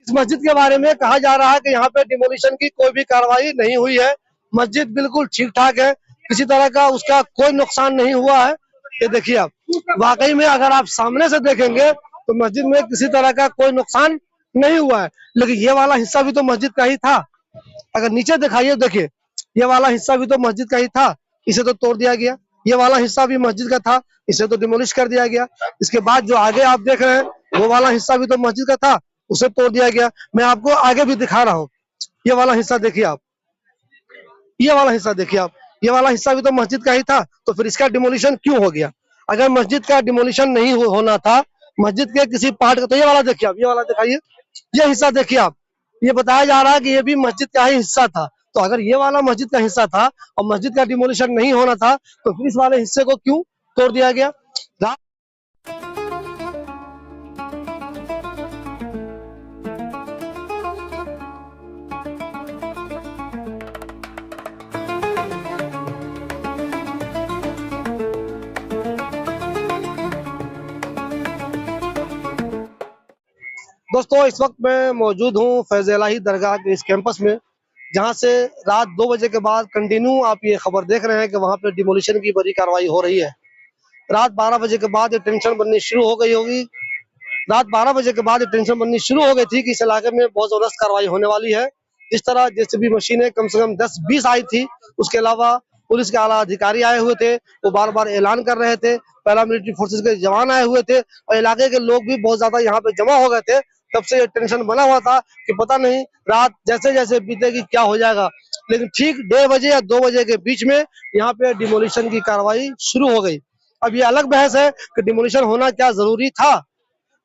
इस मस्जिद के बारे में कहा जा रहा है कि यहाँ पे डिमोलिशन की कोई भी कार्रवाई नहीं हुई है। मस्जिद बिल्कुल ठीक ठाक है, किसी तरह का उसका कोई नुकसान नहीं हुआ है। ये देखिए आप, वाकई में अगर आप सामने से देखेंगे तो मस्जिद में किसी तरह का कोई नुकसान नहीं हुआ है। लेकिन ये वाला हिस्सा भी तो मस्जिद का ही था। अगर नीचे दिखाइए, देखिए ये वाला हिस्सा भी तो मस्जिद का ही था, इसे तो तोड़ दिया गया। ये वाला हिस्सा भी मस्जिद का था, इसे तो डिमोलिश कर दिया गया। इसके बाद जो आगे आप देख रहे हैं वो वाला हिस्सा भी तो मस्जिद का था, उसे तोड़ दिया गया। मैं आपको आगे भी दिखा रहा हूँ, ये वाला हिस्सा देखिए आप, ये वाला हिस्सा देखिए आप, ये वाला हिस्सा भी तो मस्जिद का ही था, तो फिर इसका डिमोलिशन क्यों हो गया? अगर मस्जिद का डिमोलिशन नहीं होना था, मस्जिद के किसी पार्ट का, तो ये वाला देखिए आप, ये वाला दिखाइए, ये हिस्सा देखिए आप, ये बताया जा रहा है कि ये भी मस्जिद का ही हिस्सा था। तो अगर ये वाला मस्जिद का हिस्सा था और मस्जिद का डिमोलिशन नहीं होना था, तो फिर इस वाले हिस्से को क्यों तोड़ दिया गया? दोस्तों, इस वक्त मैं मौजूद हूँ फैज़ इलाही दरगाह के इस कैंपस में, जहाँ से रात 2 बजे के बाद कंटिन्यू आप ये खबर देख रहे हैं कि वहाँ पे डिमोलिशन की बड़ी कार्रवाई हो रही है। रात 12 बजे के बाद ये टेंशन बननी शुरू हो गई होगी। रात 12 बजे के बाद ये टेंशन बननी शुरू हो गई थी कि इस इलाके में बहुत ज़बरदस्त कार्रवाई होने वाली है। जिस तरह जेसीबी मशीनें कम से कम 10-20 आई थी, उसके अलावा पुलिस के आला अधिकारी आए हुए थे, वो बार-बार ऐलान कर रहे थे, पैरामिलिट्री फोर्सेस के जवान आए हुए थे और इलाके के लोग भी बहुत ज़्यादा यहाँ पे जमा हो गए थे। तब से ये टेंशन बना हुआ था कि पता नहीं रात जैसे-जैसे बीतेगी क्या हो जाएगा। लेकिन ठीक 1:30 बजे या 2 बजे के बीच में यहाँ पे डिमोलिशन की कार्रवाई शुरू हो गई। अब ये अलग बहस है कि डिमोलिशन होना क्या ज़रूरी था?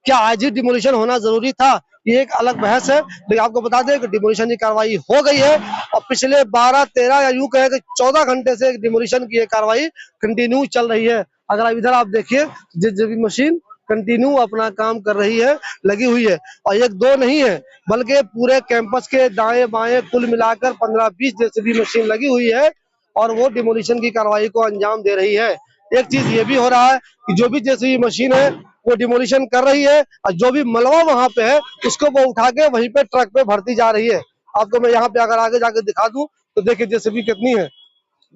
क्या आज ही डिमोलिशन होना जरूरी था? ये एक अलग बहस है। लेकिन आपको बता दें कि डिमोलिशन की कार्रवाई हो गई है और पिछले 12-13 या यूं कहें कि 14 घंटे से डिमोलिशन की ये कार्रवाई कंटिन्यू चल रही है। अगर आप इधर आप देखिए, जेसीबी मशीन कंटिन्यू अपना काम कर रही है, लगी हुई है और एक दो नहीं है, बल्कि पूरे कैंपस के दाएं बाएं कुल मिलाकर 15-20 जेसीबी मशीन लगी हुई है और वो डिमोलिशन की कार्रवाई को अंजाम दे रही है। एक चीज ये भी हो रहा है कि जो भी जेसीबी मशीन है वो डिमोलिशन कर रही है और जो भी मलबा वहां पे है उसको वो उठा के वहीं पे ट्रक पे भरती जा रही है। आपको मैं यहाँ पे अगर आगे जाके दिखा दूं तो देखिए जेसीबी कितनी है,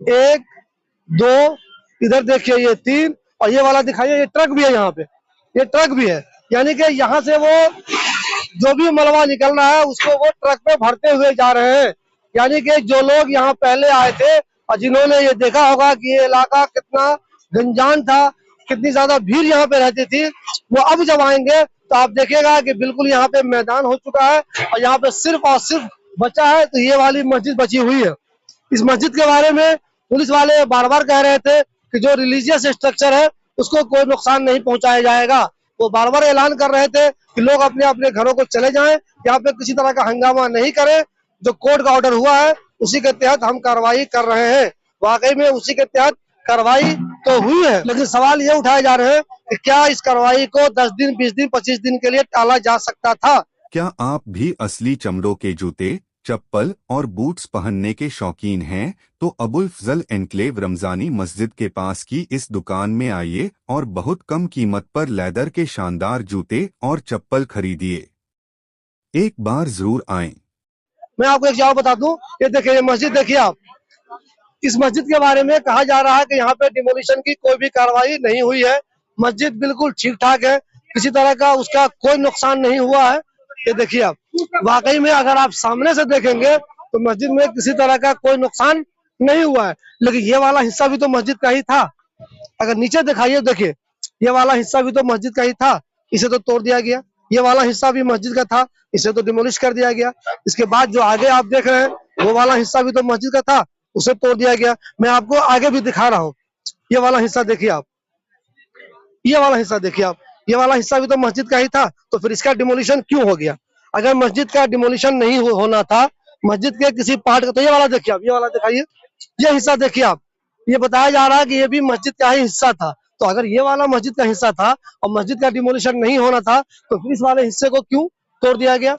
1 2, इधर देखिए ये 3 और ये वाला दिखाइए, ये ट्रक भी है, यहाँ पे ये ट्रक भी है। यानी कि यहाँ से वो जो भी मलबा निकल रहा है उसको वो ट्रक पे भरते हुए जा रहे हैं। यानी कि जो लोग यहाँ पहले आए थे और जिन्होंने ये देखा होगा कि ये इलाका कितना गंजान था, कितनी ज्यादा भीड़ यहाँ पे रहती थी, वो अब जब आएंगे तो आप देखिएगा कि बिल्कुल यहाँ पे मैदान हो चुका है और यहाँ पे सिर्फ और सिर्फ बचा है तो ये वाली मस्जिद बची हुई है। इस मस्जिद के बारे में पुलिस वाले बार बार कह रहे थे कि जो रिलीजियस स्ट्रक्चर है उसको कोई नुकसान नहीं पहुंचाया जाएगा। वो बार बार ऐलान कर रहे थे कि लोग अपने अपने घरों को चले जाएं, यहाँ पे किसी तरह का हंगामा नहीं करें। जो कोर्ट का ऑर्डर हुआ है उसी के तहत हम कार्रवाई कर रहे हैं। वाकई में उसी के तहत कार्रवाई तो हुई है, लेकिन सवाल ये उठाए जा रहे हैं कि क्या इस कार्रवाई को 10 दिन, 20 दिन, 25 दिन के लिए टाला जा सकता था? क्या आप भी असली चमड़ों के जूते, चप्पल और बूट्स पहनने के शौकीन हैं? तो अबुल फजल एनक्लेव रमजानी मस्जिद के पास की इस दुकान में आइए और बहुत कम कीमत पर लेदर के शानदार जूते और चप्पल खरीदिए। एक बार जरूर आएं। मैं आपको एक जवाब बता दूं, ये देखिए, ये मस्जिद देखिए आप। इस मस्जिद के बारे में कहा जा रहा है कि यहाँ पे डिमोलिशन की कोई भी कार्रवाई नहीं हुई है। मस्जिद बिल्कुल ठीक ठाक है, किसी तरह का उसका कोई नुकसान नहीं हुआ है। ये देखिए आप, वाकई में अगर आप सामने से देखेंगे तो मस्जिद में किसी तरह का कोई नुकसान नहीं हुआ है। लेकिन ये वाला हिस्सा भी तो मस्जिद का ही था। अगर नीचे दिखाइए, देखिए ये वाला हिस्सा भी तो मस्जिद का ही था, इसे तो तोड़ दिया गया। ये वाला हिस्सा भी मस्जिद का था, इसे तो डिमोलिश कर दिया गया। इसके बाद जो आगे आप देख रहे हैं वो वाला हिस्सा भी तो मस्जिद का था, उसे तोड़ दिया गया। मैं आपको आगे भी दिखा रहा हूँ, ये वाला हिस्सा देखिए आप, ये वाला हिस्सा देखिए आप, ये वाला हिस्सा भी तो मस्जिद का ही था, तो फिर इसका डिमोलिशन क्यों हो गया? अगर मस्जिद का डिमोलिशन नहीं होना था, मस्जिद के किसी पार्ट का, तो ये वाला देखिए आप, ये वाला दिखाइए, ये हिस्सा देखिए आप, ये बताया जा रहा है कि ये भी मस्जिद का ही हिस्सा था। तो अगर ये वाला मस्जिद का हिस्सा था और मस्जिद का डिमोलिशन नहीं होना था, तो फिर इस वाले हिस्से को क्यों तोड़ दिया गया?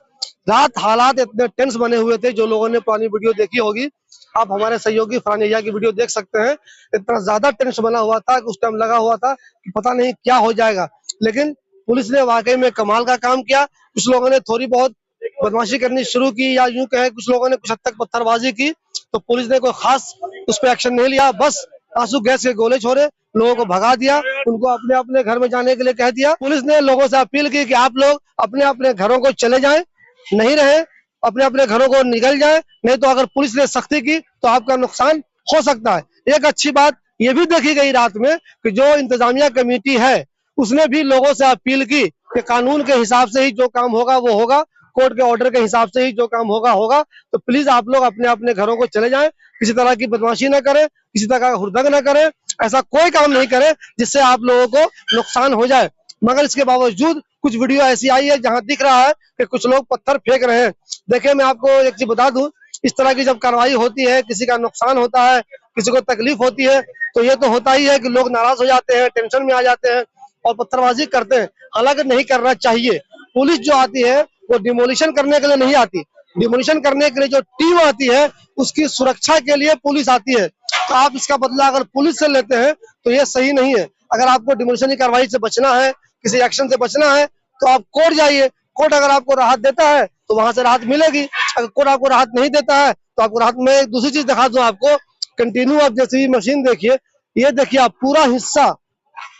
रात हालात इतने टेंस बने हुए थे, जो लोगों ने पुरानी वीडियो देखी होगी, आप हमारे सहयोगी फरहान यहिया की वीडियो देख सकते हैं। इतना ज्यादा टेंस बना हुआ था कि उस टाइम लगा हुआ था कि पता नहीं क्या हो जाएगा। लेकिन पुलिस ने वाकई में कमाल का काम किया। कुछ लोगों ने थोड़ी बहुत बदमाशी करनी शुरू की, या यूं कहें कुछ लोगों ने कुछ हद तक पत्थरबाजी की, तो पुलिस ने कोई खास उस पर एक्शन नहीं लिया। बस आंसू गैस के गोले छोड़े, लोगों को भगा दिया, उनको अपने अपने घर में जाने के लिए कह दिया। पुलिस ने लोगों से अपील की कि आप लोग अपने अपने घरों को चले जाएं, नहीं रहे, अपने अपने घरों को निकल जाएं, नहीं तो अगर पुलिस ने सख्ती की तो आपका नुकसान हो सकता है। एक अच्छी बात ये भी देखी गई रात में कि जो इंतजामिया कमेटी है उसने भी लोगों से अपील की कि कानून के हिसाब से ही जो काम होगा वो होगा, कोर्ट के ऑर्डर के हिसाब से ही जो काम होगा होगा। तो प्लीज आप लोग अपने अपने घरों को चले जाएं, किसी तरह की बदमाशी न करें, किसी तरह का हुड़दंग न करें, ऐसा कोई काम नहीं करें जिससे आप लोगों को नुकसान हो जाए। मगर इसके बावजूद कुछ वीडियो ऐसी आई है जहां दिख रहा है कि कुछ लोग पत्थर फेंक रहे हैं। देखिए, मैं आपको एक चीज बता दूं, इस तरह की जब कार्रवाई होती है, किसी का नुकसान होता है, किसी को तकलीफ होती है, तो ये तो होता ही है कि लोग नाराज हो जाते हैं, टेंशन में आ जाते हैं और पत्थरबाजी करते हैं। हालांकि नहीं करना चाहिए। पुलिस जो आती है वो डिमोलिशन करने के लिए नहीं आती, डिमोलिशन करने के लिए जो टीम आती है उसकी सुरक्षा के लिए पुलिस आती है। तो आप इसका बदला अगर पुलिस से लेते हैं तो ये सही नहीं है। अगर आपको डिमोलिशन की कार्रवाई से बचना है, किसी एक्शन से बचना है, तो आप कोर्ट जाइए। कोर्ट अगर आपको राहत देता है तो वहां से राहत मिलेगी। अगर कोर्ट आपको राहत नहीं देता है तो आपको राहत में एक दूसरी चीज दिखा दूं आपको, कंटिन्यू आप जैसे मशीन देखिए, ये देखिए आप पूरा हिस्सा,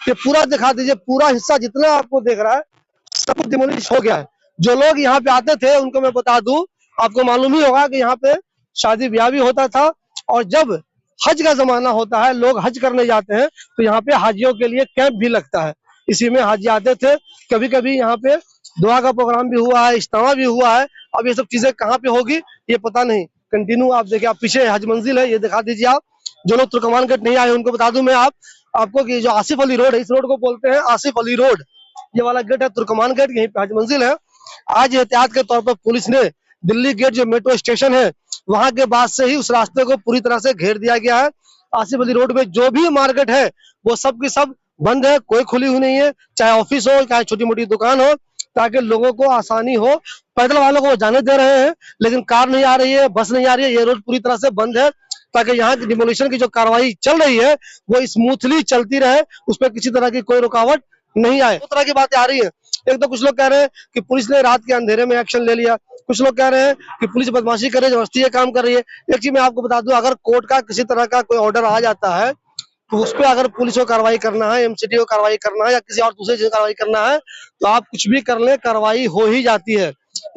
ये पूरा दिखा दीजिए, पूरा हिस्सा जितना आपको देख रहा है सब कुछ डिमोलिश हो गया है। जो लोग यहाँ पे आते थे उनको मैं बता दूं, आपको मालूम ही होगा कि यहाँ पे शादी ब्याह भी होता था, और जब हज का जमाना होता है, लोग हज करने जाते हैं, तो यहाँ पे हाजियों के लिए कैंप भी लगता है। इसी में हाजी आते थे। कभी कभी यहाँ पे दुआ का प्रोग्राम भी हुआ है, इज्तिमा भी हुआ है। अब ये सब चीजें कहाँ पे होगी ये पता नहीं। कंटिन्यू आप देखिए, आप पीछे हज मंजिल है, ये दिखा दीजिए आप। जो लोग तुर्कमान गेट नहीं आए उनको बता दूं मैं आपको कि जो आसिफ अली रोड है, इस रोड को बोलते हैं आसिफ अली रोड। ये वाला गेट है तुर्कमान गेट, यहीं पे हज मंजिल है। आज एहतियात के तौर पर पुलिस ने दिल्ली गेट जो मेट्रो स्टेशन है वहां के बाद से ही उस रास्ते को पूरी तरह से घेर दिया गया है। आसिफ अली रोड में जो भी मार्केट है वो सब की सब बंद है, कोई खुली हुई नहीं है, चाहे ऑफिस हो चाहे छोटी मोटी दुकान हो, ताकि लोगों को आसानी हो। पैदल वालों को वो जाने दे रहे हैं, लेकिन कार नहीं आ रही है, बस नहीं आ रही है, ये रोड पूरी तरह से बंद है, ताकि यहाँ की डिमोलिशन की जो कार्रवाई चल रही है वो स्मूथली चलती रहे, उसमें किसी तरह की कोई रुकावट नहीं आए। दो तरह की बातें आ रही है। एक तो कुछ लोग कह रहे हैं कि पुलिस ने रात के अंधेरे में एक्शन ले लिया, कुछ लोग कह रहे हैं कि पुलिस बदमाशी करे, जबरदस्ती ये काम कर रही है। एक चीज मैं आपको बता दूं, अगर कोर्ट का किसी तरह का कोई ऑर्डर आ जाता है तो उस पर अगर पुलिस को कार्रवाई करना है, एमसीडी को कार्रवाई करना है, या किसी और दूसरे चीज को कार्रवाई करना है, तो आप कुछ भी कर ले, कार्रवाई हो ही जाती है।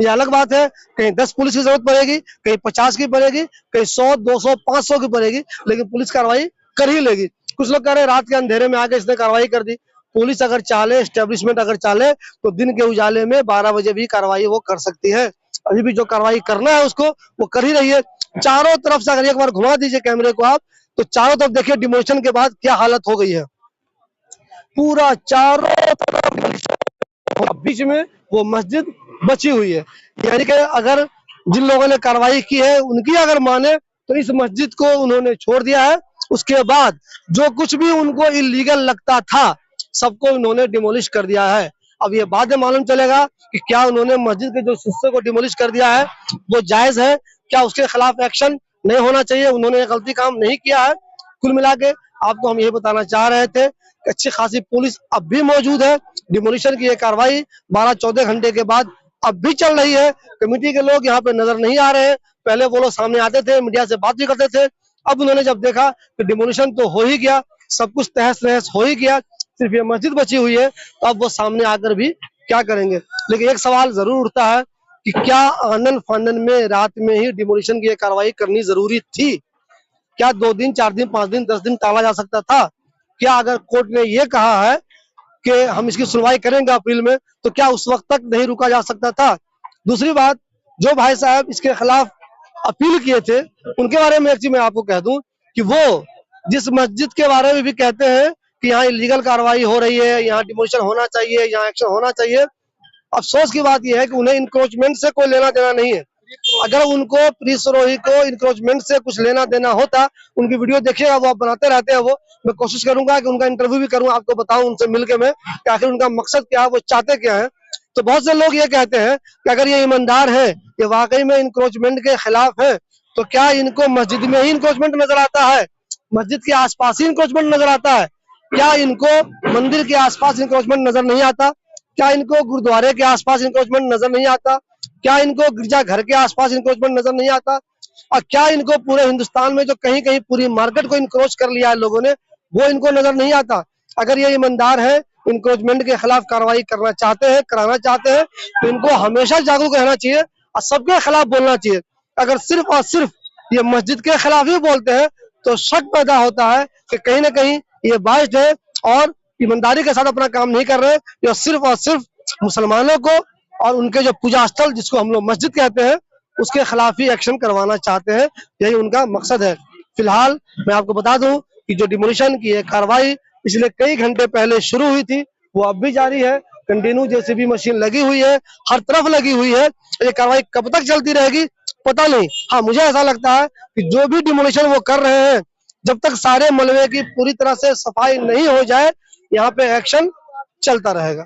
ये अलग बात है, कहीं 10 पुलिस की जरूरत पड़ेगी, कहीं 50 की पड़ेगी, कहीं 100, 200, 500 की पड़ेगी, लेकिन पुलिस कार्रवाई कर ही लेगी। कुछ लोग कह रहे हैं रात के अंधेरे में आके इसने कार्रवाई कर दी। पुलिस अगर चाले, एस्टेब्लिशमेंट अगर चाले, तो दिन के उजाले में 12 बजे भी कार्रवाई वो कर सकती है। अभी भी जो कार्रवाई करना है उसको वो कर ही रही है। चारों तरफ से अगर एक बार घुमा दीजिए कैमरे को आप, तो चारों तरफ देखिए डिमोलिशन के बाद क्या हालत हो गई है। पूरा चारों तरफ, बीच में वो मस्जिद बची हुई है। यानी कि अगर जिन लोगों ने कार्रवाई की है उनकी अगर माने तो इस मस्जिद को उन्होंने छोड़ दिया है। उसके बाद जो कुछ भी उनको इलीगल लगता था सबको उन्होंने डिमोलिश कर दिया है। अब ये बाद में मालूम चलेगा कि क्या उन्होंने मस्जिद के जो हिस्से को डिमोलिश कर दिया है वो जायज है, क्या उसके खिलाफ एक्शन नहीं होना चाहिए, उन्होंने गलती काम नहीं किया है। कुल मिला के आपको हम ये बताना चाह रहे थे कि अच्छी खासी पुलिस अब भी मौजूद है। डिमोलिशन की ये कार्रवाई 12-14 घंटे के बाद अब भी चल रही है। कमेटी के लोग यहाँ पे नजर नहीं आ रहे हैं। पहले वो लोग सामने आते थे, मीडिया से बात भी करते थे। अब उन्होंने जब देखा कि डिमोलिशन तो हो ही गया, सब कुछ तहस नहस हो ही गया, सिर्फ ये मस्जिद बची हुई है, तो अब वो सामने आकर भी क्या करेंगे। लेकिन एक सवाल जरूर उठता है कि क्या आनन फानन में रात में ही डिमोलिशन की कार्रवाई करनी जरूरी थी? क्या 2 दिन, 4 दिन, 5 दिन, 10 दिन टाला जा सकता था? क्या अगर कोर्ट ने ये कहा है कि हम इसकी सुनवाई करेंगे अप्रैल में, तो क्या उस वक्त तक नहीं रुका जा सकता था? दूसरी बात, जो भाई साहब इसके खिलाफ अपील किए थे उनके बारे में एक चीज मैं आपको कह दूं कि वो जिस मस्जिद के बारे में भी कहते हैं कि यहाँ इलीगल कार्रवाई हो रही है, यहाँ डिमोलिशन होना चाहिए, यहाँ एक्शन होना चाहिए, अफसोस की बात यह है कि उन्हें इंक्रोचमेंट से कोई लेना देना नहीं है। अगर उनको प्रीसरोही को इंक्रोचमेंट से कुछ लेना देना होता, उनकी वीडियो देखिएगा, वो आप बनाते रहते हैं। वो मैं कोशिश करूंगा कि उनका इंटरव्यू भी करूं, आपको बताऊं उनसे मिलके मैं कि आखिर उनका मकसद क्या है, वो चाहते क्या है। तो बहुत से लोग ये कहते हैं कि अगर ये ईमानदार है, ये वाकई में इंक्रोचमेंट के खिलाफ है, तो क्या इनको मस्जिद में ही इंक्रोचमेंट नजर आता है, मस्जिद के आसपास ही इंक्रोचमेंट नजर आता है? क्या इनको मंदिर के आसपास इंक्रोचमेंट नजर नहीं आता? क्या इनको गुरुद्वारे के आसपास इंक्रोचमेंट नजर नहीं आता? क्या इनको गिरजा घर के आसपास इंक्रोचमेंट नजर नहीं आता? और क्या इनको पूरे हिंदुस्तान में जो कहीं कहीं पूरी मार्केट को इंक्रोच कर लिया है लोगों ने, वो इनको नजर नहीं आता? अगर ये ईमानदार है, इंक्रोचमेंट के खिलाफ कार्रवाई करना चाहते हैं, कराना चाहते हैं, तो इनको हमेशा जागरूक रहना चाहिए और सबके खिलाफ बोलना चाहिए। अगर सिर्फ और सिर्फ ये मस्जिद के खिलाफ ही बोलते हैं तो शक पैदा होता है कि कहीं ना कहीं ये बाइज्ड है और ईमानदारी के साथ अपना काम नहीं कर रहे। ये सिर्फ और सिर्फ मुसलमानों को और उनके जो पूजा स्थल जिसको हम लोग मस्जिद कहते हैं उसके खिलाफ ही एक्शन करवाना चाहते हैं, यही उनका मकसद है। फिलहाल मैं आपको बता दूं कि जो डिमोलिशन की है कार्रवाई पिछले कई घंटे पहले शुरू हुई थी, वो अब भी जारी है। कंटिन्यू जेसीबी मशीन लगी हुई है, हर तरफ लगी हुई है। ये कार्रवाई कब तक चलती रहेगी पता नहीं। हाँ, मुझे ऐसा लगता है कि जो भी डिमोलिशन वो कर रहे हैं, जब तक सारे मलबे की पूरी तरह से सफाई नहीं हो जाए, यहाँ पे एक्शन चलता रहेगा।